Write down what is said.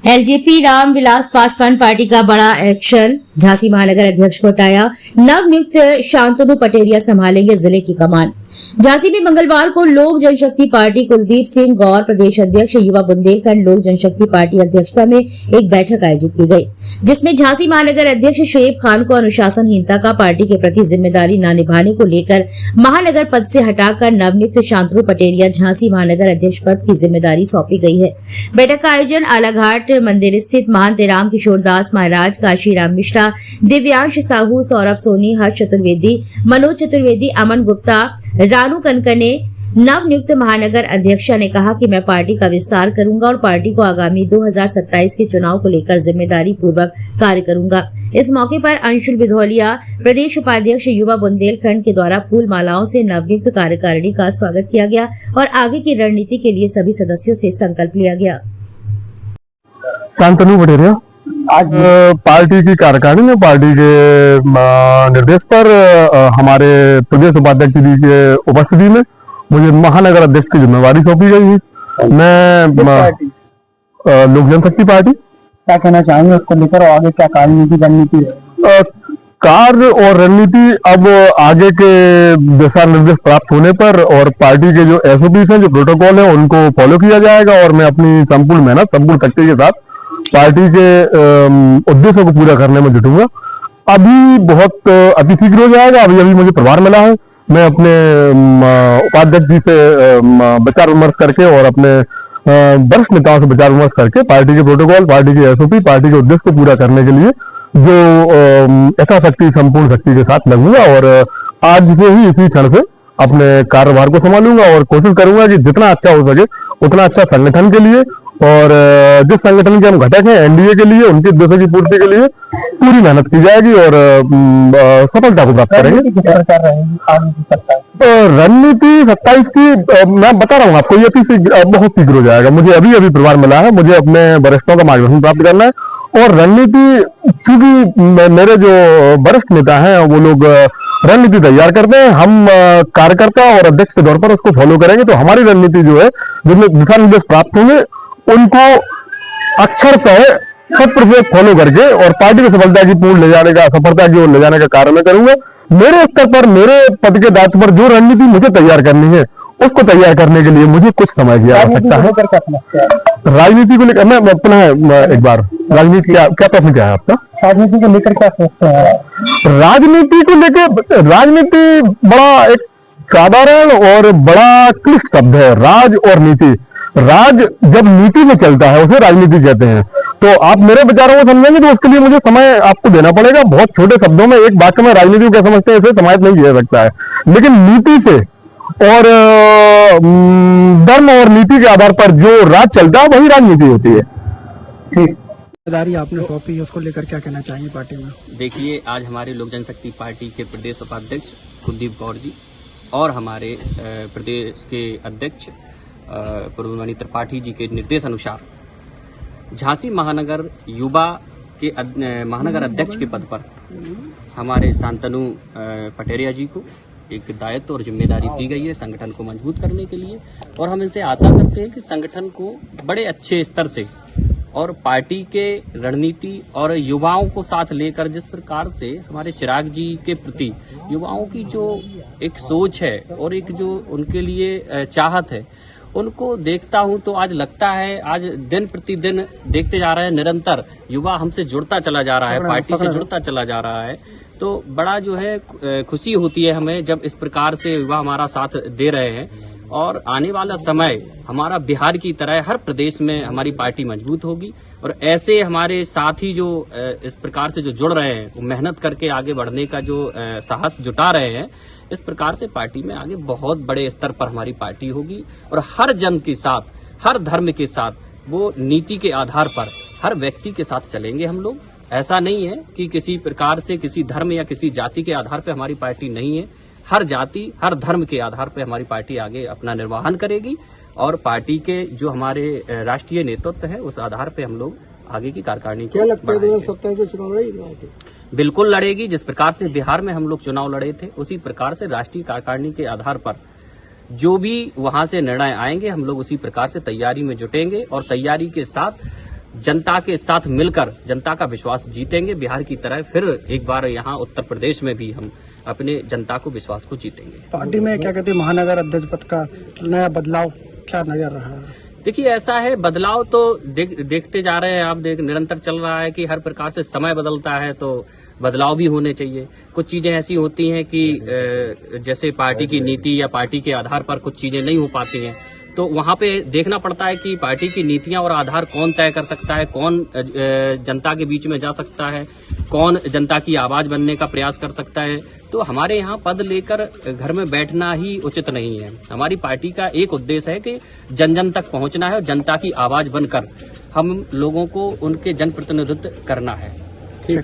LJP Ramvilas Paswan party का बड़ा action, Jhansi महानगर अध्यक्ष को हटाया, नवनियुक्त शांतनु पटेरिया संभालेंगे जिले की कमान। झांसी में मंगलवार को लोक जनशक्ति पार्टी कुलदीप सिंह गौर प्रदेश अध्यक्ष, युवा बुंदेलखंड लोक जनशक्ति पार्टी अध्यक्षता में एक बैठक आयोजित की गई, जिसमें झांसी महानगर अध्यक्ष शोएब खान को अनुशासनहीनता का पार्टी के प्रति जिम्मेदारी न निभाने को लेकर महानगर पद से हटाकर नवनियुक्त शांतनु पटेरिया झांसी महानगर अध्यक्ष पद की जिम्मेदारी सौंपी गई है। बैठक का आयोजन आलाघाट मंदिर स्थित महंत राम किशोर दास महाराज, काशीराम मिश्रा, दिव्यांश साहू, सौरभ सोनी, हर्ष चतुर्वेदी, मनोज चतुर्वेदी, अमन गुप्ता, रानू कनकने। नवनियुक्त महानगर अध्यक्ष ने कहा कि मैं पार्टी का विस्तार करूंगा और पार्टी को आगामी 2027 के चुनाव को लेकर जिम्मेदारी पूर्वक कार्य करूंगा। इस मौके पर अंशुल बिधौलिया, प्रदेश उपाध्यक्ष युवा बुंदेलखंड के द्वारा फूल मालाओं से नवनियुक्त कार्यकारिणी का स्वागत किया गया और आगे की रणनीति के लिए सभी सदस्यों से संकल्प लिया गया। शांतनु पटेरिया आज पार्टी की कार्यकारिणी में पार्टी के निर्देश पर हमारे प्रदेश उपाध्यक्ष जी के उपस्थिति में मुझे महानगर अध्यक्ष की जिम्मेवारी सौंपी गई है। मैं लोक जनशक्ति पार्टी क्या कहना चाहेंगे उसको लेकर, आगे क्या कार्यनीति रणनीति है? कार्य और रणनीति अब आगे के दिशा निर्देश प्राप्त होने पर और पार्टी के जो एसओपी हैं, जो प्रोटोकॉल है, उनको फॉलो किया जाएगा और मैं अपनी संपूर्ण मेहनत, संपूर्ण शक्ति के साथ पार्टी के उद्देश्यों को पूरा करने में जुटूंगा। अभी बहुत अति शीघ्र हो जाएगा। अभी मुझे प्रभार मिला है। मैं अपने उपाध्यक्ष जी से विचार विमर्श करके और अपने वरिष्ठ नेताओं से विचार विमर्श करके पार्टी के प्रोटोकॉल, पार्टी के एसओपी, पार्टी के उद्देश्य को पूरा करने के लिए जो यथाशक्ति, संपूर्ण शक्ति के साथ लगूंगा और आज से ही इसी क्षण से अपने कार्यभार को संभालूंगा और कोशिश करूंगा कि जितना अच्छा हो सके उतना अच्छा संगठन के लिए और जिस संगठन के हम घटक हैं एनडीए के लिए, उनके उद्देश्य की पूर्ति के लिए पूरी मेहनत की जाएगी और सफलता को प्राप्त करेंगे। रणनीति 27 की मैं बता रहा हूँ आपको, ये बहुत शीघ्र हो जाएगा। मुझे अभी प्रभार मिला है। मुझे अपने वरिष्ठों का मार्गदर्शन प्राप्त करना है और रणनीति, चूंकि मेरे जो वरिष्ठ नेता हैं वो लोग रणनीति तैयार करते हैं, हम कार्यकर्ता और अध्यक्ष के तौर पर उसको फॉलो करेंगे। तो हमारी रणनीति जो है, जिनमें दिशा निर्देश प्राप्त होंगे, उनको अक्षर से 100% फॉलो करके और पार्टी की सफलता की पूर्ण ले जाने का, सफलता की ओर ले जाने का कार्य मैं करूंगा। मेरे स्तर पर, मेरे पद के दायित्व पर जो रणनीति मुझे तैयार करनी है, उसको तैयार करने के लिए मुझे कुछ समय की आवश्यकता है। राजनीति को लेकर मैं पुनः एक बार, राजनीति क्या प्रश्न क्या है आपका? राजनीति को लेकर क्या सोचते हैं? राजनीति को लेकर, राजनीति बड़ा एक साधारण और बड़ा क्लिष्ट शब्द है, राज और नीति। राज जब नीति में चलता है उसे राजनीति कहते हैं। तो आप मेरे विचारों को समझेंगे तो उसके लिए मुझे समय आपको देना पड़ेगा। बहुत छोटे शब्दों में एक वाक्य में राजनीति को क्या समझते हैं इसे समाज नहीं किया सकता है, लेकिन नीति से और धर्म और नीति के आधार पर जो राज चलता है वही राजनीति होती है। ठीक, जिम्मेदारी आपने सौंपी है, उसको लेकर क्या कहना चाहेंगे पार्टी में? देखिए, आज हमारे लोक जनशक्ति पार्टी के प्रदेश उपाध्यक्ष कुलदीप गौर जी और हमारे प्रदेश के अध्यक्ष प्रभुमणि त्रिपाठी जी के निर्देश अनुसार झांसी महानगर युवा के महानगर अध्यक्ष के पद पर हमारे शांतनु पटेरिया जी को एक दायित्व और जिम्मेदारी दी गई है संगठन को मजबूत करने के लिए। और हम इनसे आशा करते हैं कि संगठन को बड़े अच्छे स्तर से और पार्टी के रणनीति और युवाओं को साथ लेकर, जिस प्रकार से हमारे चिराग जी के प्रति युवाओं की जो एक सोच है और एक जो उनके लिए चाहत है, उनको देखता हूं तो आज लगता है, आज दिन प्रतिदिन देखते जा रहे हैं, निरंतर युवा हमसे जुड़ता चला जा रहा है, पार्टी से जुड़ता चला जा रहा है। तो बड़ा जो है खुशी होती है हमें जब इस प्रकार से युवा हमारा साथ दे रहे हैं। और आने वाला समय हमारा बिहार की तरह हर प्रदेश में हमारी पार्टी मजबूत होगी और ऐसे हमारे साथी जो इस प्रकार से जो जुड़ रहे हैं, वो मेहनत करके आगे बढ़ने का जो साहस जुटा रहे हैं, इस प्रकार से पार्टी में आगे बहुत बड़े स्तर पर हमारी पार्टी होगी और हर जन के साथ, हर धर्म के साथ, वो नीति के आधार पर हर व्यक्ति के साथ चलेंगे हम लोग। ऐसा नहीं है कि किसी प्रकार से किसी धर्म या किसी जाति के आधार पर हमारी पार्टी नहीं है। हर जाति, हर धर्म के आधार पर हमारी पार्टी आगे अपना निर्वहन करेगी और पार्टी के जो हमारे राष्ट्रीय नेतृत्व है उस आधार पर हम लोग आगे की कार्यकारिणी क्या लगता है 2027 में चुनाव लड़ेगी? बिल्कुल लड़ेगी। जिस प्रकार से बिहार में हम लोग चुनाव लड़े थे, उसी प्रकार से राष्ट्रीय कार्यकारिणी के आधार पर जो भी वहां से निर्णय आएंगे, हम लोग उसी प्रकार से तैयारी में जुटेंगे और तैयारी के साथ जनता के साथ मिलकर जनता का विश्वास जीतेंगे। बिहार की तरह फिर एक बार यहाँ उत्तर प्रदेश में भी हम अपने जनता को विश्वास को जीतेंगे। पार्टी में क्या कहते हैं महानगर अध्यक्ष पद का नया बदलाव क्या नजर रहा है? देखिए, ऐसा है, बदलाव तो देखते जा रहे हैं आप, निरंतर चल रहा है कि हर प्रकार से समय बदलता है तो बदलाव भी होने चाहिए। कुछ चीजें ऐसी होती हैं कि जैसे पार्टी की नीति या पार्टी के आधार पर कुछ चीजें नहीं हो पाती हैं, तो वहां पे देखना पड़ता है कि पार्टी की नीतियां और आधार कौन तय कर सकता है, कौन जनता के बीच में जा सकता है, कौन जनता की आवाज बनने का प्रयास कर सकता है। तो हमारे यहाँ पद लेकर घर में बैठना ही उचित नहीं है। हमारी पार्टी का एक उद्देश्य है कि जन जन तक पहुंचना है और जनता की आवाज बनकर हम लोगों को उनके जनप्रतिनिधित्व करना है। ठीक।